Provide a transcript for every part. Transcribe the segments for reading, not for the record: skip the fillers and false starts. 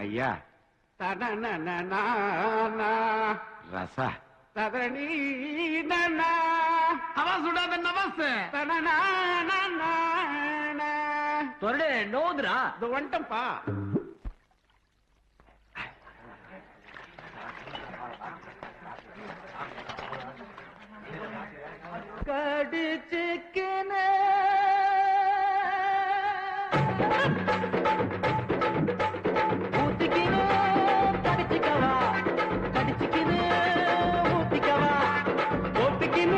ஐயா ரசா தரணி அவா சுடாத நவாஸ் தொரடே நோதுரா இது வந்துட்டம்பா. கடிச்சுக்கின ஊத்திக்கின கடிச்சுக்கவா கடிச்சுக்கின ஊத்திக்கவா ஊத்திக்கின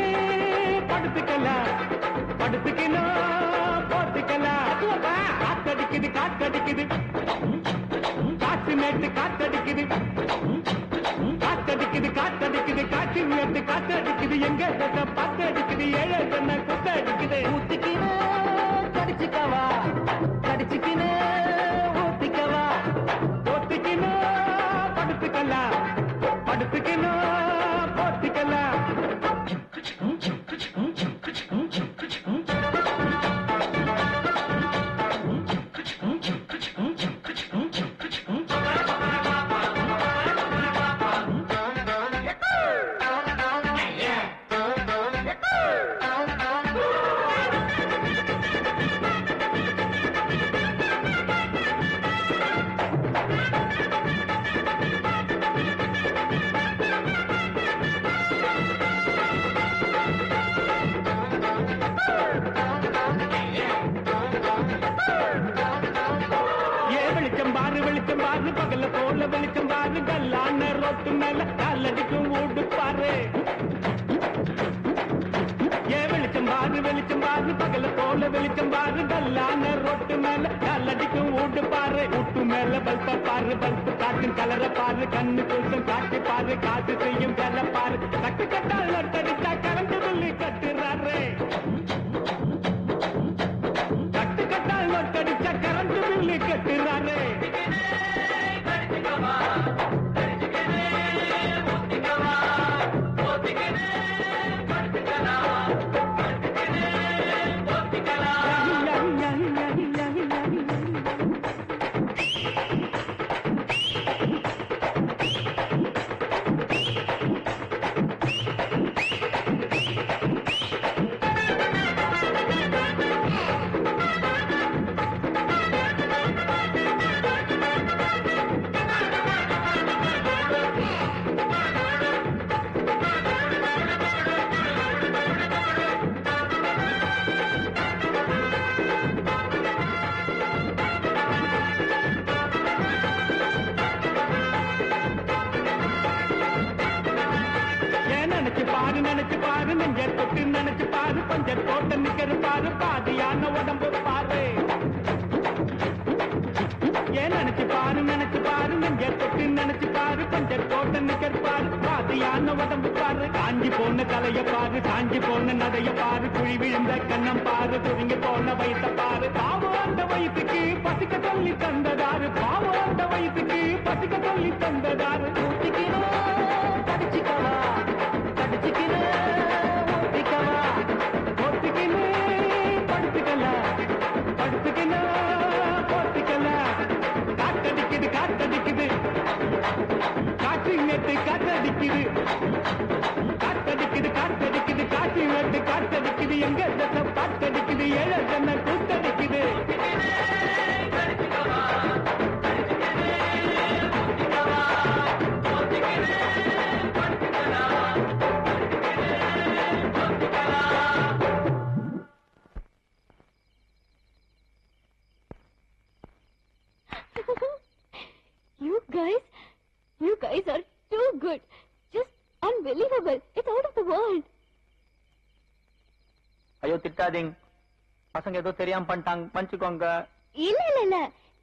படுத்துக்கலாம் படுத்துக்கணும் போத்துக்கலாம். காத்தடிக்குது காத்தடிக்குது காற்று மேட்டு காத்தடிக்குது காத்தடிக்குது காத்தடிக்குது காற்று மேட்டு காத்தடிக்குது எங்க பாத்தடிக்குது ஏழை சொன்ன குத்தடிக்குது. ஊத்திக்கினு கடிச்சுக்கவா கடிச்சுக்கினு ஊத்திக்கவா ஊத்திக்கினு படுத்துக்கலாம் படுத்துக்கணும் போத்துக்கலாம். பகல போல வெளிச்சம் பாரு கல்லான ரோட்டு மேல காலடிக்கும் ஓடு பாரு. ஏ வெளிச்சம் பாரு பகல போல வெளிச்சம் பாரு கல்லான ரோட்டு மேல காலடிக்கும் ஓடு பாரு. ஊட்டு மேல பல்ப பாரு பல்பு காட்டும் கலர பாரு கண்ணு கொள்ளும் காட்டு பாரு காசு செய்யும் வேலை பாரு. கட்டு கட்டால் நட்டடிச்சா கரண்ட் பில்லு கட்டுறாரு கட்டு கட்டால் நட்டடிச்சா கரண்ட் பில்லு கட்டுறாரு. நினைச்சு பாரு நெஞ்ச தொட்டு நினைச்சு பாரு பஞ்ச தோட்ட நிக்கிற பாரு பாதியான உடம்பு பாரு. ஏன் நினைச்சு பாரு நெஞ்ச தொட்டு நினைச்சு பாரு பஞ்ச தோட்ட நிக்கிற பாரு பாதியான உடம்பு பாரு. காஞ்சி போன தலைய பாரு காஞ்சி போன நடைய பாரு குழி விழுந்த கண்ணம் பாரு துருங்கி போன வயச பாரு. பாவம் அந்த வயசுக்கு பசிக்க சொல்லி தந்ததாரு பாவம் அந்த வயசுக்கு பசிக்க சொல்லி தந்ததாரு. படிச்சுக்கவா படிச்சுக்கினு ஊத்திக்கவா ஊத்திக்கினு படுத்துக்கலாம் படுத்துக்கினு போத்துக்கலாம். காத்தடிக்குது காத்தடிக்குது காற்று நேற்று காத்தடிக்குது காத்தடிக்குது காத்தடிக்குது காற்று நேற்று காத்தடிக்குது எங்க தசை பாத்தடிக்குது ஏழை சொன்ன கூத்தடிக்குது. You guys are too good. Just unbelievable. It's out of the world. ஐயோ திட்டாதீங்க பசங்க ஏதோ தெரியாம பண்ணிட்டாங்க மன்னிச்சுக்கோங்க. இல்ல இல்ல இல்ல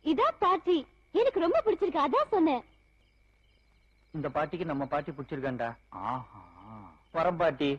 இதான் பாட்டி எனக்கு ரொம்ப பிடிச்சிருக்கு அதான் சொன்னேன். இந்த பாட்டிக்கு நம்ம பாட்டி பிடிச்சிருக்கேன்டா. ஆஹா வரம் பாட்டி.